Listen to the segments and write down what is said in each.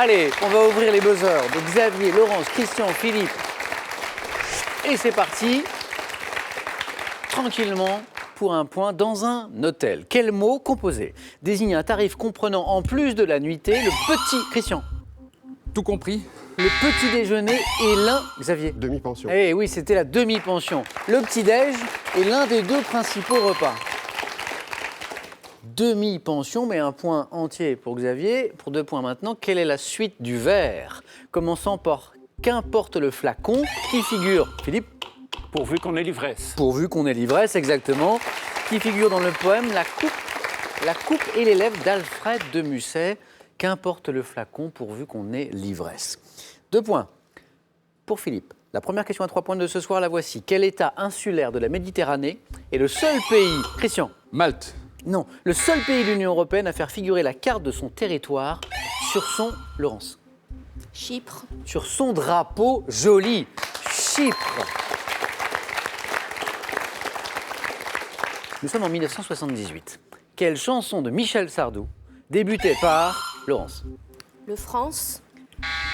Allez, on va ouvrir les buzzers de Xavier, Laurence, Christian, Philippe. Et c'est parti. Tranquillement, pour un point, dans un hôtel. Quel mot composé désigne un tarif comprenant, en plus de la nuitée, le petit... Christian. Tout compris. Le petit déjeuner et l'un... Xavier. Demi-pension. Eh oui, c'était la demi-pension. Le petit-déj est l'un des deux principaux repas. Demi-pension, mais un point entier pour Xavier. Pour 2 points maintenant, quelle est la suite du vers commençant par « Qu'importe le flacon » qui figure, Philippe? Pourvu qu'on ait l'ivresse. Pourvu qu'on ait l'ivresse, exactement. Qui figure dans le poème La coupe et les lèvres d'Alfred de Musset. Qu'importe le flacon pourvu qu'on ait l'ivresse. 2 points pour Philippe. La première question à 3 points de ce soir, la voici. Quel état insulaire de la Méditerranée est le seul pays, Christian? Malte. Non, le seul pays de l'Union européenne à faire figurer la carte de son territoire sur son... Laurence. Chypre. Sur son drapeau joli. Chypre. Nous sommes en 1978. Quelle chanson de Michel Sardou débutait par... Laurence. Le France.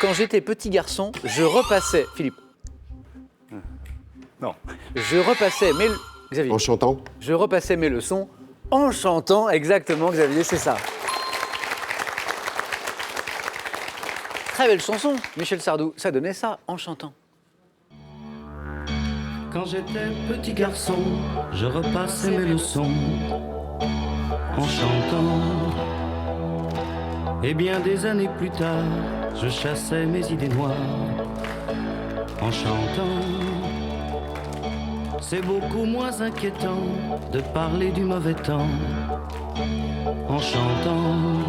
Quand j'étais petit garçon, je repassais... Philippe. Non. Je repassais mes... Xavier. En chantant. Je repassais mes leçons en chantant, exactement, Xavier, c'est ça. Très belle chanson, Michel Sardou. Ça donnait ça, en chantant. Quand j'étais petit garçon, je repassais mes leçons en chantant. Et bien des années plus tard, je chassais mes idées noires en chantant. C'est beaucoup moins inquiétant de parler du mauvais temps en chantant.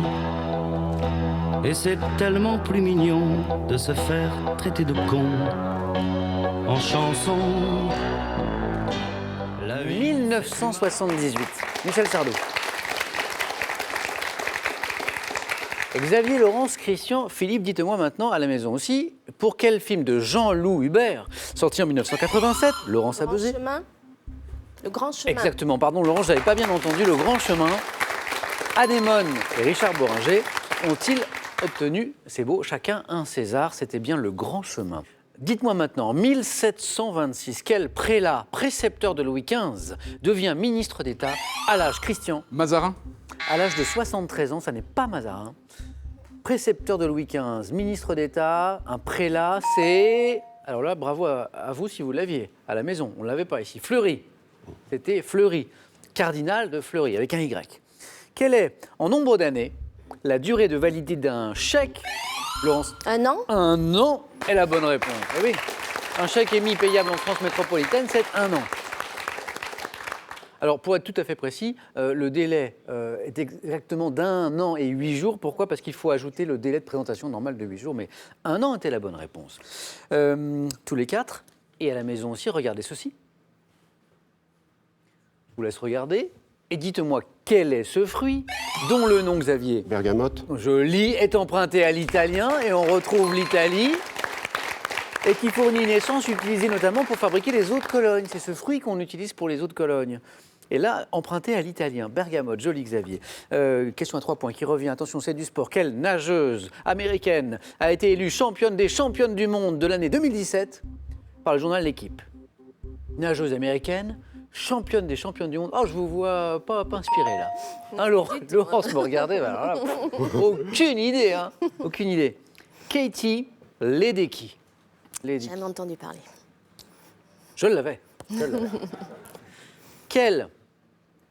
Et c'est tellement plus mignon de se faire traiter de con en chanson. La vie 1978, Michel Sardou. Xavier, Laurence, Christian, Philippe, dites-moi maintenant à la maison aussi, pour quel film de Jean-Loup Hubert, sorti en 1987, Laurence a buzzé. Le Grand Chemin. Exactement, pardon Laurence, j'avais pas bien entendu, Le Grand Chemin. Anémone et Richard Bohringer ont-ils obtenu, c'est beau, chacun un César, c'était bien Le Grand Chemin. Dites-moi maintenant, en 1726, quel prélat, précepteur de Louis XV, devient ministre d'État à l'âge, Christian? Mazarin. À l'âge de 73 ans, ça n'est pas Mazarin. Précepteur de Louis XV, ministre d'État, un prélat, c'est... Alors là, bravo à vous si vous l'aviez, à la maison, on ne l'avait pas ici. Fleury, c'était Fleury, cardinal de Fleury, avec un Y. Quelle est, en nombre d'années, la durée de validité d'un chèque, Laurence? 1 an. 1 an est la bonne réponse. Eh oui, un chèque émis payable en France métropolitaine, c'est 1 an. Alors, pour être tout à fait précis, le délai est exactement d'1 an et 8 jours. Pourquoi? Parce qu'il faut ajouter le délai de présentation normal de 8 jours. Mais 1 an était la bonne réponse. Tous les 4, et à la maison aussi, regardez ceci. Je vous laisse regarder. Et dites-moi, quel est ce fruit dont le nom, Xavier? Bergamote. Joli, est emprunté à l'italien, et on retrouve l'Italie. Et qui fournit une essence utilisée notamment pour fabriquer les eaux de Cologne. C'est ce fruit qu'on utilise pour les eaux de Cologne. Et là, emprunté à l'italien, bergamote, joli Xavier. Question à 3 points qui revient, attention, c'est du sport. Quelle nageuse américaine a été élue championne des championnes du monde de l'année 2017 par le journal L'Équipe? Nageuse américaine, championne des championnes du monde. Oh, je vous vois pas inspiré là. Hein, Laurence me regardait, bah, alors là, aucune idée, hein, aucune idée. Katie Ledecky. J'ai jamais entendu parler. Je l'avais. Quel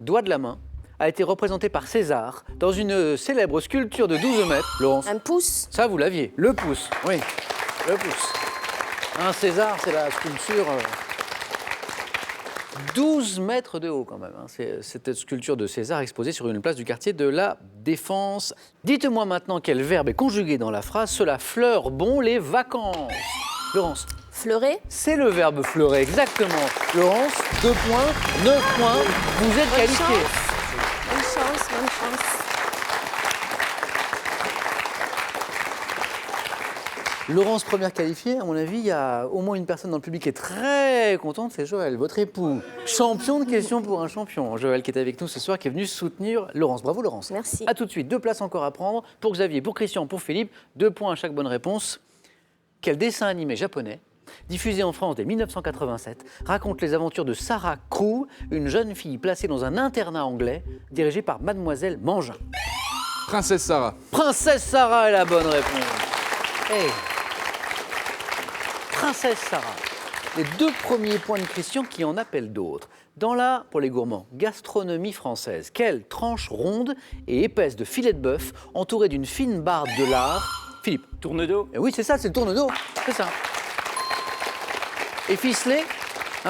doigt de la main a été représenté par César dans une célèbre sculpture de 12 mètres, Laurence? Un pouce. Ça, vous l'aviez. Le pouce, oui. Le pouce. Un César, c'est la sculpture... 12 mètres de haut quand même. Hein. C'est cette sculpture de César exposée sur une place du quartier de la Défense. Dites-moi maintenant quel verbe est conjugué dans la phrase « Cela fleure bon les vacances ». Laurence. Fleurer. C'est le verbe fleurer, exactement. Laurence, 2 points, 9 points, vous êtes qualifié. Bonne chance, bonne chance. Laurence, première qualifiée, à mon avis, il y a au moins une personne dans le public qui est très contente, c'est Joël, votre époux. Champion de questions pour un champion. Joël qui est avec nous ce soir, qui est venu soutenir Laurence. Bravo Laurence. Merci. A tout de suite, 2 places encore à prendre pour Xavier, pour Christian, pour Philippe. 2 points à chaque bonne réponse. Quel dessin animé japonais, diffusé en France dès 1987, raconte les aventures de Sarah Crew, une jeune fille placée dans un internat anglais dirigé par Mademoiselle Mangin? Princesse Sarah. Princesse Sarah est la bonne réponse. Hey. Princesse Sarah. Les 2 premiers points de Christian qui en appellent d'autres. Dans la, pour les gourmands, gastronomie française, quelle tranche ronde et épaisse de filet de bœuf entourée d'une fine barre de lard? Philippe. Tourne-dos. Oui, c'est ça, c'est le tourne-dos. C'est ça. Et ficelé,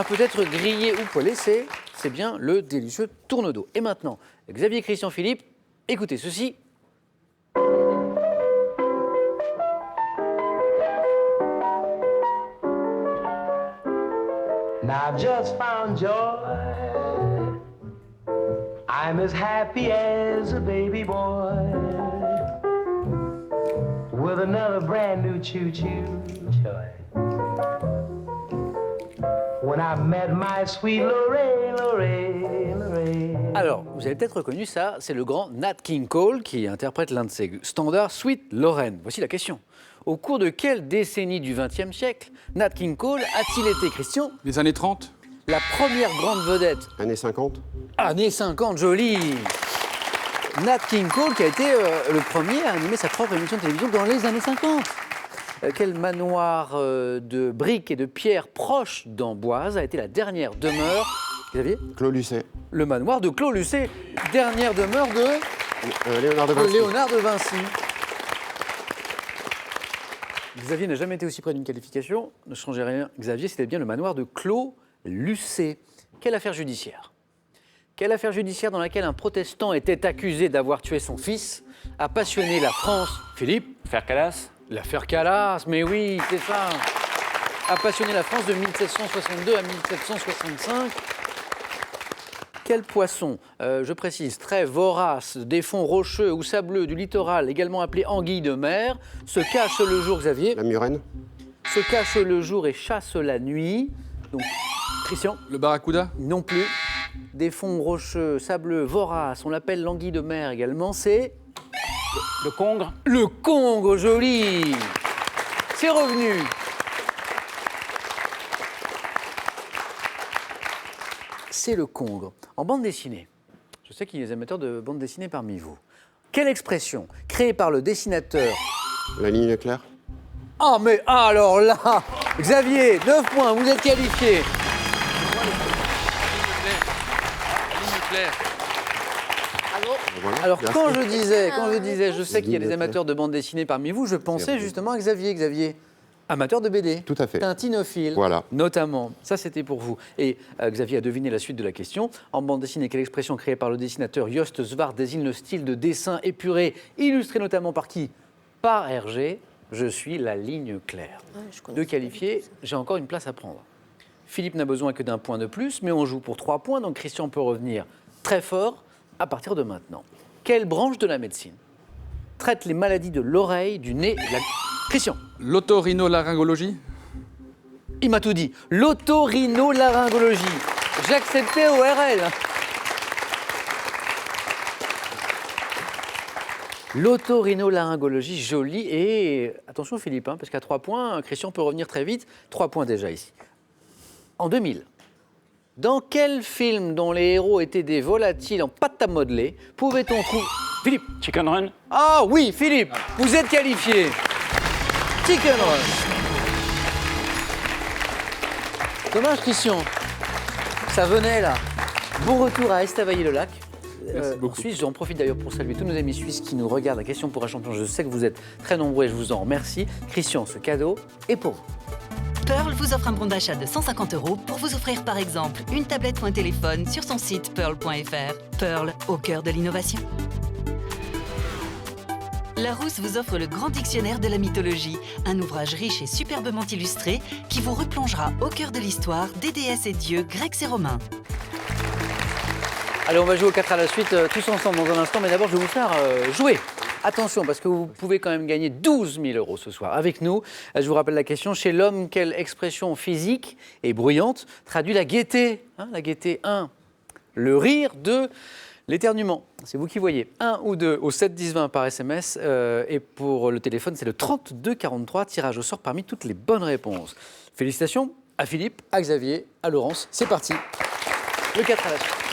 peut-être grillé ou poêlé, c'est bien le délicieux tourne-dos. Et maintenant, Xavier, Christian, Philippe, écoutez ceci. Now I've just found joy. I'm as happy as a baby boy with another brand new choo-choo toy. When I met my sweet Lorraine, Lorraine, Lorraine. Alors, vous avez peut-être reconnu ça, c'est le grand Nat King Cole qui interprète l'un de ses standards, Sweet Lorraine. Voici la question. Au cours de quelle décennie du XXe siècle Nat King Cole a-t-il été, Christian, Les années 30. la première grande vedette? Années 50. Années 50, joli. Nat King Cole qui a été le premier à animer sa propre émission de télévision dans les années 50. Quel manoir de briques et de pierres proche d'Amboise a été la dernière demeure, Xavier? Clos Lucet. Le manoir de Clos Lucet, dernière demeure de Léonard de Vinci. Léonard de Vinci. Xavier n'a jamais été aussi près d'une qualification. Ne changez rien, Xavier, c'était bien le manoir de Clos Lucet. Quelle affaire judiciaire? Quelle affaire judiciaire dans laquelle un protestant était accusé d'avoir tué son fils a passionné la France? Philippe? Faire Calas. L'affaire Calas, mais oui, c'est ça. A passionné la France de 1762 à 1765. Quel poisson, je précise, très vorace, des fonds rocheux ou sableux du littoral, également appelé anguille de mer, se cache le jour, Xavier, La Murène. se cache le jour et chasse la nuit. Donc, Christian? Le barracuda. Non plus. Des fonds rocheux, sableux, voraces, on l'appelle l'anguille de mer également, c'est Le congre. le Congo, joli. C'est revenu. C'est le Congo. En bande dessinée, je sais qu'il y a des amateurs de bande dessinée parmi vous. Quelle expression, créée par le dessinateur? La ligne claire. Ah, mais alors là, Xavier, 9 points, vous êtes qualifié. Voilà. Alors, Merci. quand je disais, je sais qu'il y a des amateurs de bande dessinée parmi vous, je pensais Merci. justement à Xavier. Xavier, amateur de BD. Tout à fait. Tintinophile. Voilà. Notamment. Ça, c'était pour vous. Et Xavier a deviné la suite de la question. En bande dessinée, quelle expression créée par le dessinateur Jost Svart désigne le style de dessin épuré, illustré notamment par qui? Par Hergé. Je suis la ligne claire. Ouais, je connais De ça. qualifiés, j'ai encore une place à prendre. Philippe n'a besoin que d'un point de plus, mais on joue pour 3 points, donc Christian peut revenir très fort à partir de maintenant. Quelle branche de la médecine traite les maladies de l'oreille, du nez et de la... Christian, L'otorhinolaryngologie. il m'a tout dit. L'otorhinolaryngologie. J'acceptais ORL. L'otorhinolaryngologie, jolie. Et attention Philippe, parce qu'à 3 points, Christian peut revenir très vite. 3 points déjà ici. En 2000, dans quel film dont les héros étaient des volatiles en pâte à modeler pouvait-on trouver... Philippe. Chicken Run. Ah oui, Philippe, vous êtes qualifié. Chicken Run. Dommage, Christian. Ça venait là. Bon retour à Estavayer-le-Lac. Merci beaucoup. En Suisse, j'en profite d'ailleurs pour saluer tous nos amis suisses qui nous regardent à Question pour un champion. Je sais que vous êtes très nombreux et je vous en remercie. Christian, ce cadeau est pour vous. Pearl vous offre un bon d'achat de 150 € pour vous offrir par exemple une tablette ou un téléphone sur son site pearl.fr. Pearl, au cœur de l'innovation. Larousse vous offre le Grand Dictionnaire de la mythologie, un ouvrage riche et superbement illustré qui vous replongera au cœur de l'histoire des déesses et dieux grecs et romains. Allez, on va jouer aux 4 à la suite, tous ensemble dans un instant, mais d'abord je vais vous faire jouer Attention, parce que vous pouvez quand même gagner 12 000 € ce soir avec nous. Je vous rappelle la question. Chez l'homme, quelle expression physique et bruyante traduit la gaieté? La gaieté 1, le rire, 2, l'éternuement. C'est vous qui voyez. 1 ou 2 au 7 10 20 par SMS. Et pour le téléphone, c'est le 32 43. Tirage au sort parmi toutes les bonnes réponses. Félicitations à Philippe, à Xavier, à Laurence. C'est parti. Le 4 à la suite.